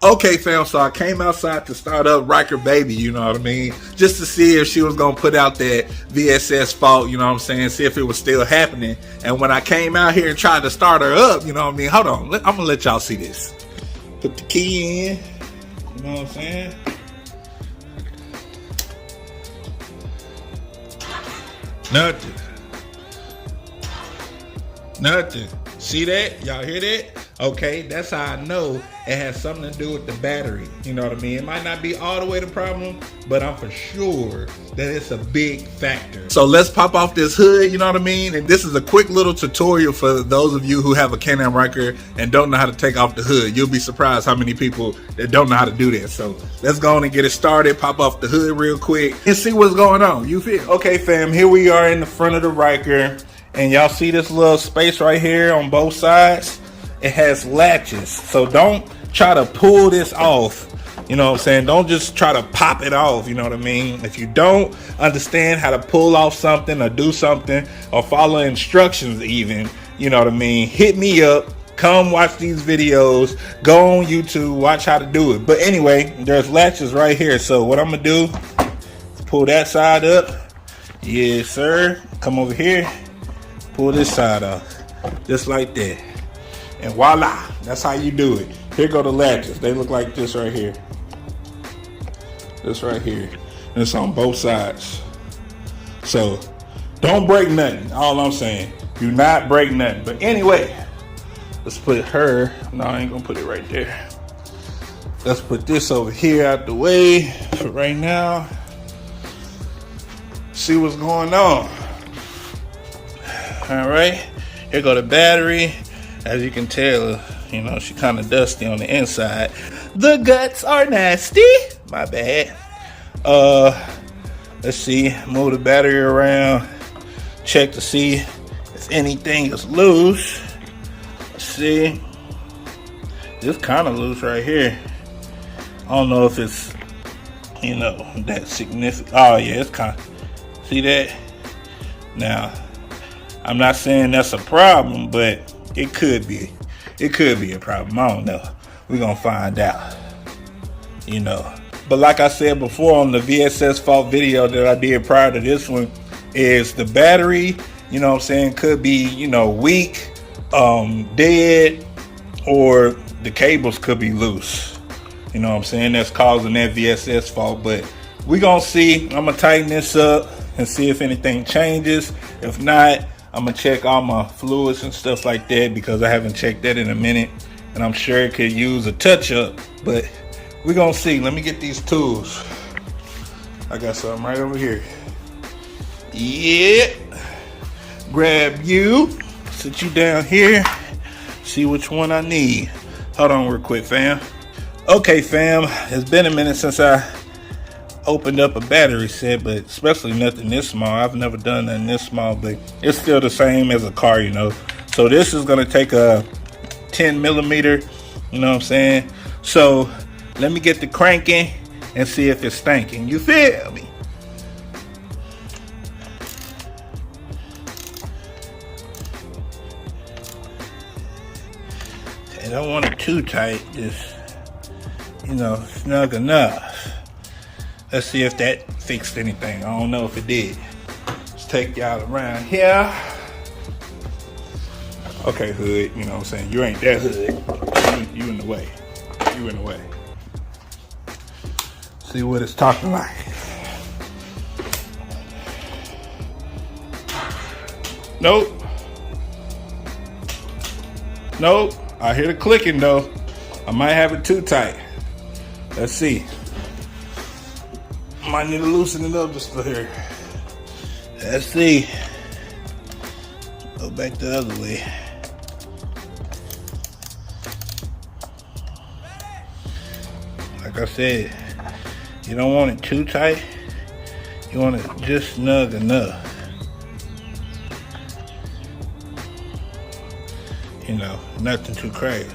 Okay, fam, so I came outside to start up Ryker Baby, you know what I mean? Just to see if she was going to put out that VSS Fault, you know what I'm saying? See if it was still happening. And when I came out here and tried to start her up, you know what I mean? Hold on, I'm going to let y'all see this. Put the key in, you know what I'm saying? Nothing. Nothing. See that? Y'all hear that? Okay, that's how I know it has something to do with the battery. You know what I mean? It might not be all the way the problem, but I'm for sure that it's a big factor. So let's pop off this hood, you know what I mean? And this is a quick little tutorial for those of you who have a Can-am Ryker and don't know how to take off the hood. You'll be surprised how many people that don't know how to do that. So let's go on and get it started. Pop off the hood real quick and see what's going on. You feel? Okay, fam, here we are in the front of the Ryker. And y'all see this little space right here on both sides? It has latches. So don't try to pull this off. You know what I'm saying? Don't just try to pop it off. You know what I mean? If you don't understand how to pull off something or do something or follow instructions even, you know what I mean? Hit me up. Come watch these videos. Go on YouTube. Watch how to do it. But anyway, there's latches right here. So what I'm going to do is pull that side up. Yes, sir. Come over here. Pull this side off, just like that, and voila, that's how you do it. Here go the latches. They look like this right here. This right here. And it's on both sides. So don't break nothing. All I'm saying, do not break nothing. But anyway, let's put her. No, I ain't gonna put it right there. Let's put this over here out the way for right now. See what's going on. All right, here go the battery. As you can tell, you know, she kind of dusty on the inside. The guts are nasty. My bad. Let's see. Move the battery around. Check to see if anything is loose. Let's see. It's kind of loose right here. I don't know if it's, you know, that significant. Oh yeah, it's kind of. See that? Now, I'm not saying that's a problem, but it could be. It could be a problem. I don't know. We're going to find out. You know. But like I said before on the VSS Fault video that I did prior to this one, is the battery, you know what I'm saying, could be, you know, weak, dead, or the cables could be loose. You know what I'm saying? That's causing that VSS fault. But we're going to see. I'm going to tighten this up and see if anything changes. If not, I'm gonna check all my fluids and stuff like that because I haven't checked that in a minute, and I'm sure it could use a touch up, but we're gonna see. Let me get these tools. I got something right over here. Yeah. Grab you, sit you down here, see which one I need. Hold on real quick, fam. Okay, fam, it's been a minute since I opened up a battery set, but especially nothing this small. I've never done nothing this small, but it's still the same as a car, you know. So this is gonna take a 10 millimeter, you know what I'm saying? So let me get the cranking and see if it's stinking. You feel me? I don't want it too tight, just, you know, snug enough. Let's see if that fixed anything. I don't know if it did. Let's take y'all around here. Okay, hood, you know what I'm saying? You ain't that hood. You in the way. You in the way. See what it's talking like. Nope. Nope. I hear the clicking though. I might have it too tight. Let's see. Might need to loosen it up just for here. Let's see. Go back the other way. Like I said, you don't want it too tight. You want it just snug enough. You know, nothing too crazy.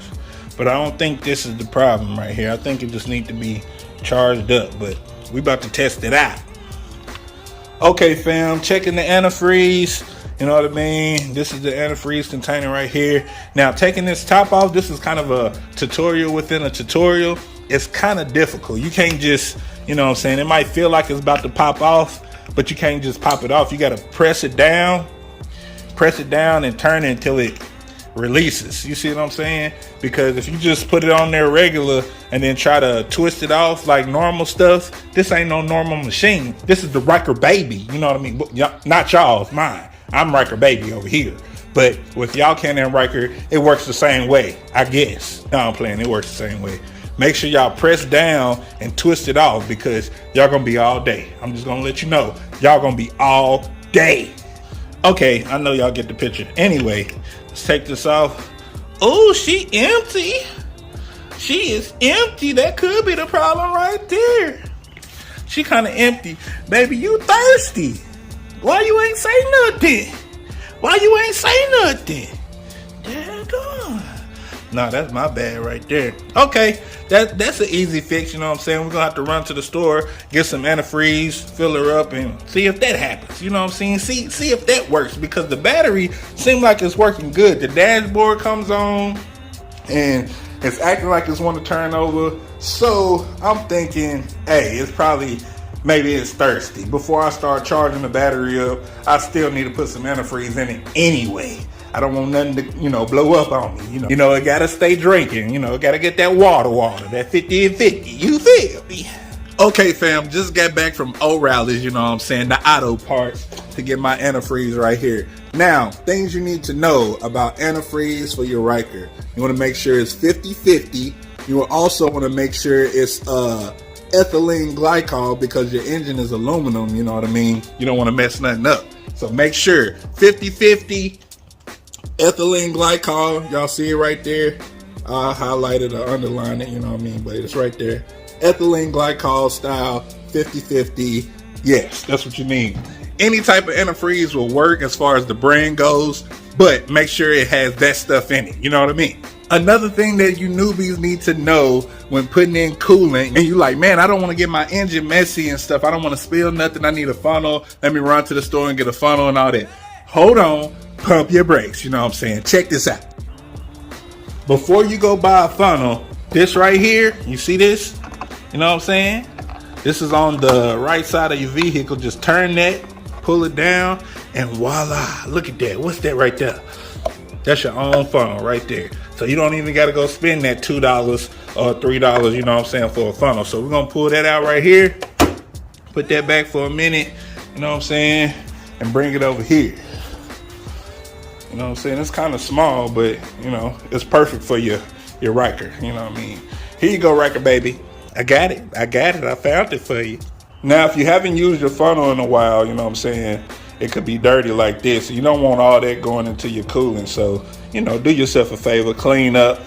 But I don't think this is the problem right here. I think it just needs to be charged up, but we about to test it out. Okay, fam, checking the antifreeze. You know what I mean? This is the antifreeze container right here. Now, taking this top off, this is kind of a tutorial within a tutorial. it's kind of difficult. You can't just, you know what I'm saying, it might feel like it's about to pop off, but you can't just pop it off. You got to press it down and turn it until it releases. You see what I'm saying? Because if you just put it on there regular and then try to twist it off like normal stuff, this ain't no normal machine. This is the Ryker baby. You know what I mean? Not y'all's, mine. I'm Ryker baby over here. But with y'all Can-am Ryker, it works the same way, I guess. No, I'm playing. It works the same way. Make sure y'all press down and twist it off because y'all gonna be all day. I'm just gonna let you know, y'all gonna be all day. Okay, I know y'all get the picture. Anyway, let's take this off. Oh, she empty. She is empty. That could be the problem right there. She kind of empty. Baby, you thirsty. Why you ain't say nothing? Why you ain't say nothing? Daggone. Nah, that's my bad right there. Okay, that's an easy fix, you know what I'm saying? We're gonna have to run to the store, get some antifreeze, fill her up, and see if that happens. You know what I'm saying? See if that works, because the battery seems like it's working good. The dashboard comes on, and it's acting like it's want to turn over. So I'm thinking, hey, it's probably, maybe it's thirsty. Before I start charging the battery up, I still need to put some antifreeze in it anyway. I don't want nothing to, blow up on me. You know, it gotta stay drinking. It gotta get that water, that 50 and 50. You feel me? Okay, fam, just got back from O'Reilly's, you know what I'm saying, the auto parts, to get my antifreeze right here. Now, things you need to know about antifreeze for your Ryker. You want to make sure it's 50-50. You will also want to make sure it's ethylene glycol, because your engine is aluminum, you know what I mean? You don't want to mess nothing up. So make sure 50-50 ethylene glycol. Y'all see it right there. I highlighted or underlined it, you know what I mean? But it's right there. Ethylene glycol style 50-50. Yes, that's what you need. Any type of antifreeze will work as far as the brand goes, but make sure it has that stuff in it. You know what I mean? Another thing that you newbies need to know when putting in coolant, and you like, man, I don't want to get my engine messy and stuff. I don't want to spill nothing. I need a funnel. Let me run to the store and get a funnel and all that. Hold on. Pump your brakes. You know what I'm saying? Check this out. Before you go buy a funnel, this right here, you see this? You know what I'm saying? This is on the right side of your vehicle. Just turn that, pull it down, and voila. Look at that. What's that right there? That's your own funnel right there. So you don't even got to go spend that $2 or $3, you know what I'm saying, for a funnel. So we're going to pull that out right here, put that back for a minute, you know what I'm saying, and bring it over here. You know what I'm saying? It's kind of small, but, it's perfect for your Ryker, you know what I mean? Here you go, Ryker baby. I got it. I found it for you. Now, if you haven't used your funnel in a while, you know what I'm saying, it could be dirty like this. You don't want all that going into your coolant. So, do yourself a favor, clean up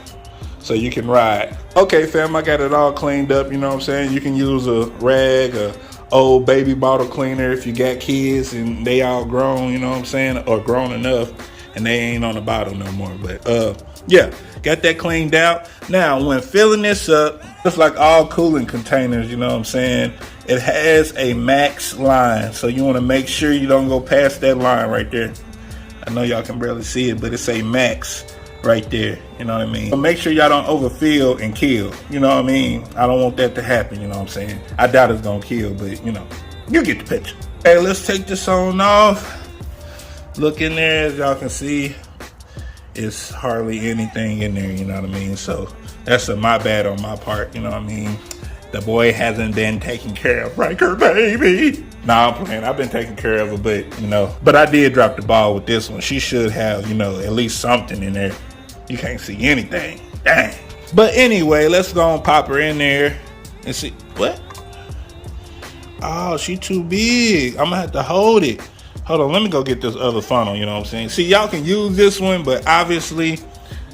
so you can ride. Okay, fam, I got it all cleaned up, you know what I'm saying? You can use a rag, a old baby bottle cleaner if you got kids and they all grown, you know what I'm saying, or grown enough and they ain't on the bottle no more. But, yeah, got that cleaned out. Now, when filling this up, just like all coolant containers, you know what I'm saying, it has a max line. So you want to make sure you don't go past that line right there. I know y'all can barely see it, but it's a max right there. You know what I mean? So make sure y'all don't overfill and kill. You know what I mean? I don't want that to happen, you know what I'm saying? I doubt it's going to kill, but, you get the picture. Hey, let's take this on off. Look in there, as y'all can see. It's hardly anything in there, you know what I mean? So that's my bad on my part, you know what I mean? The boy hasn't been taking care of Ryker, baby. Nah, I'm playing. I've been taking care of her, but I did drop the ball with this one. She should have, at least something in there. You can't see anything. Dang. But anyway, let's go and pop her in there and see. What? Oh, she too big. I'm going to have to hold it. Hold on, let me go get this other funnel, you know what I'm saying? See, y'all can use this one, but obviously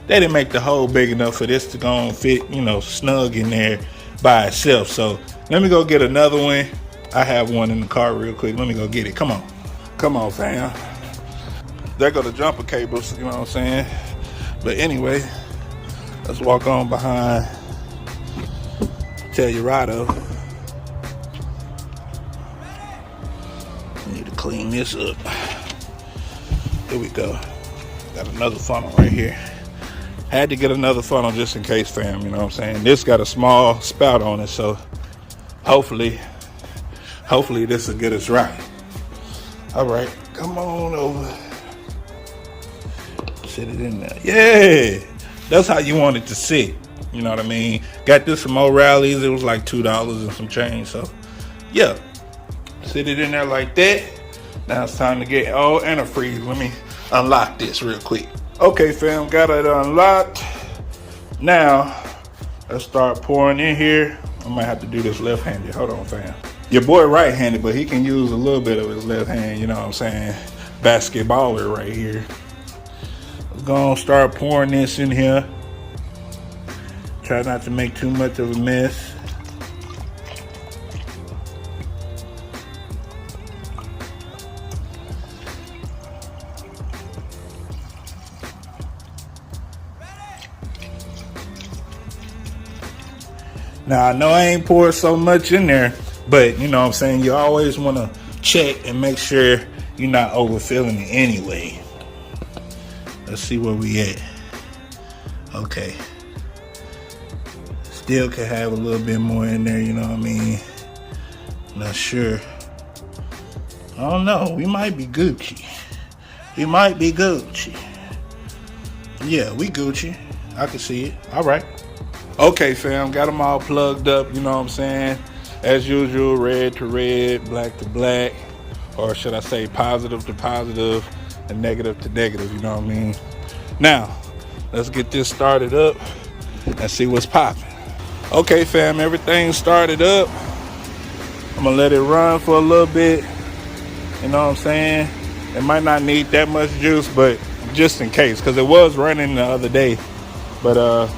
they didn't make the hole big enough for this to go and fit, snug in there by itself. So let me go get another one. I have one in the car real quick. Let me go get it. Come on, fam. There go the jumper cables, you know what I'm saying? But anyway, let's walk on behind Tellurado. Need to clean this up. Here we go. Got another funnel right here. Had to get another funnel just in case, fam, you know what I'm saying? This got a small spout on it, so hopefully this will get us right. All right, come on over. Sit it in there. Yeah, that's how you want it to sit. You know what I mean? Got this from O'Reilly's. It was like $2 and some change. So, yeah, sit it in there like that. Now it's time to get antifreeze. Let me unlock this real quick. Okay, fam, got it unlocked. Now let's start pouring in here. I might have to do this left-handed. Hold on, fam. Your boy right-handed, but he can use a little bit of his left hand. You know what I'm saying? Basketballer right here. Gonna start pouring this in here. Try not to make too much of a mess. Now I know I ain't poured so much in there, but you know what I'm saying, you always want to check and make sure you're not overfilling it anyway. Let's see where we at. Okay. Still could have a little bit more in there, you know what I mean? Not sure. I don't know. We might be Gucci. We might be Gucci. Yeah, we Gucci. I can see it. All right. Okay, fam. Got them all plugged up, you know what I'm saying? As usual, red to red, black to black. Or should I say positive to positive and negative to negative, you know what I mean? Now, let's get this started up and see what's popping. Okay, fam, everything started up. I'm gonna let it run for a little bit. You know what I'm saying? It might not need that much juice, but just in case, because it was running the other day. But,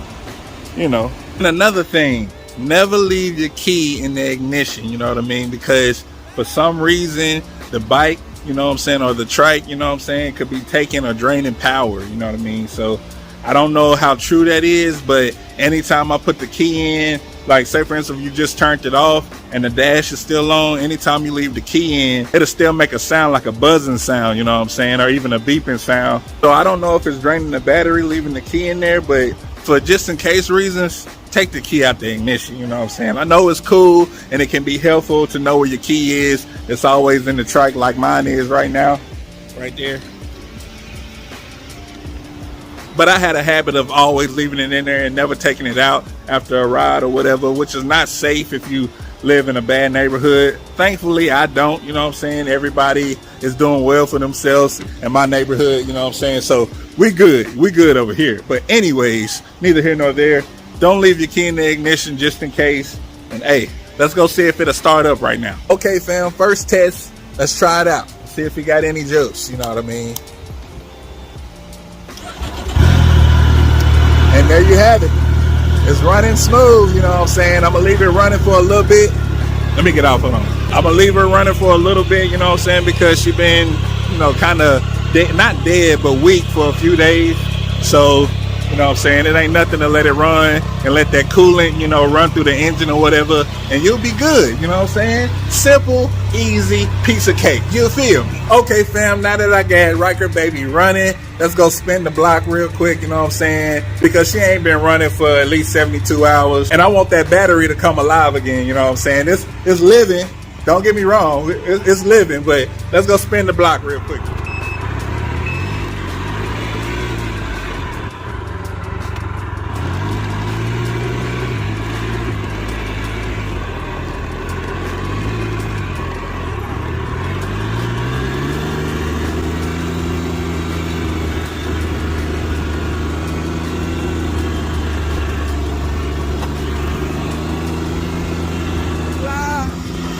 you know. And another thing, never leave your key in the ignition, you know what I mean? Because for some reason, the bike, you know what I'm saying, or the trike, you know what I'm saying, could be taking or draining power, you know what I mean? So I don't know how true that is, but anytime I put the key in, like say for instance, if you just turned it off and the dash is still on, anytime you leave the key in, it'll still make a sound like a buzzing sound, you know what I'm saying, or even a beeping sound. So I don't know if it's draining the battery, leaving the key in there, but for just in case reasons, take the key out the ignition, you know what I'm saying? I know it's cool and it can be helpful to know where your key is. It's always in the trike like mine is right now, right there. But I had a habit of always leaving it in there and never taking it out after a ride or whatever, which is not safe if you live in a bad neighborhood. Thankfully, I don't, you know what I'm saying? Everybody is doing well for themselves in my neighborhood, you know what I'm saying? So we good over here. But anyways, neither here nor there. Don't leave your key in the ignition just in case. And hey, let's go see if it'll start up right now. Okay, fam, first test. Let's try it out. See if we got any juice, you know what I mean? And there you have it. It's running smooth, you know what I'm saying? I'm gonna leave it running for a little bit. Let me get off, hold on. I'm gonna leave her running for a little bit, you know what I'm saying? Because she been, you know, kind of, not dead, but weak for a few days. So, you know what I'm saying? It ain't nothing to let it run and let that coolant, you know, run through the engine or whatever, and you'll be good, you know what I'm saying? Simple, easy, piece of cake. You feel me? Okay, fam, now that I got Ryker baby running, let's go spin the block real quick, you know what I'm saying? Because she ain't been running for at least 72 hours, and I want that battery to come alive again, you know what I'm saying? It's living. Don't get me wrong, it's living, but let's go spin the block real quick.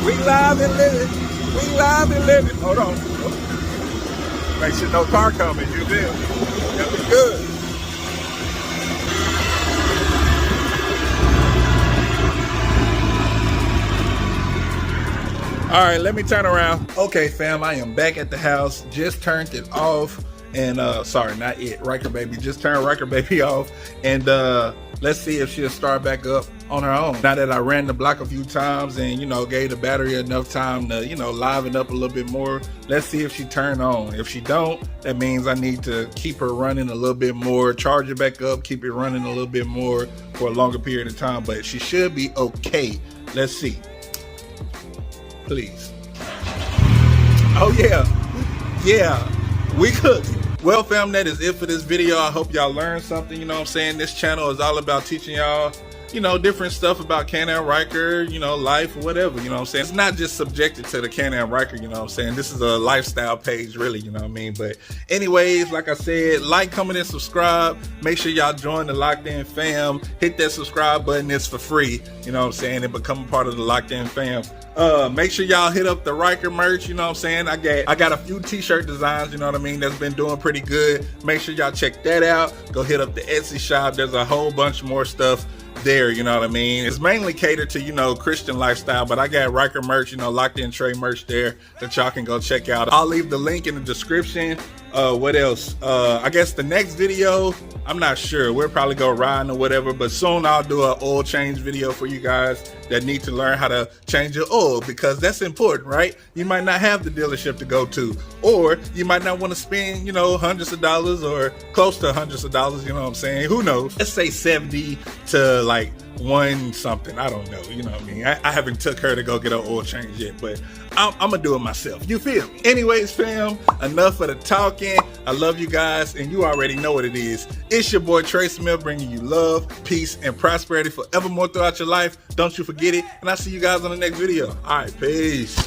We live and living. We live and living. Hold on. Make sure no car coming. You feel me? That was good. All right, let me turn around. Okay, fam, I am back at the house. Just turned it off. And sorry, not it. Ryker baby. Just turned Ryker baby off. And let's see if she'll start back up on her own. Now that I ran the block a few times and, gave the battery enough time to, liven up a little bit more, let's see if she turn on. If she don't, that means I need to keep her running a little bit more, charge it back up, keep it running a little bit more for a longer period of time, but she should be okay. Let's see. Please. Oh yeah, we cooked. Well, fam, that is it for this video. I hope y'all learned something. This channel is all about teaching y'all, different stuff about Can-am Ryker, life, whatever, It's not just subjected to the Can-am Ryker, This is a lifestyle page, really, But anyways, like I said, like, comment, and subscribe. Make sure y'all join the Locked In fam. Hit that subscribe button. It's for free, and become a part of the Locked In fam. Make sure y'all hit up the Ryker merch, I got a few t-shirt designs, that's been doing pretty good. Make sure y'all check that out. Go hit up the Etsy shop. There's a whole bunch more stuff there, It's mainly catered to, Christian lifestyle, but I got Ryker merch, Locked In Trey merch there that y'all can go check out. I'll leave the link in the description. What else? I guess the next video, I'm not sure. We'll probably go riding or whatever, but soon I'll do an oil change video for you guys that need to learn how to change your oil, because that's important, right? You might not have the dealership to go to, or you might not want to spend, hundreds of dollars or close to hundreds of dollars, Who knows? Let's say 70 to like one something. I don't know, I haven't took her to go get an oil change yet, but I'm gonna do it myself. You feel me? Anyways, fam, enough of the talking. I love you guys, and you already know what it is. It's your boy Trey Smith, bringing you love, peace, and prosperity forevermore throughout your life. Don't you forget it, and I'll see you guys on the next video. All right, peace.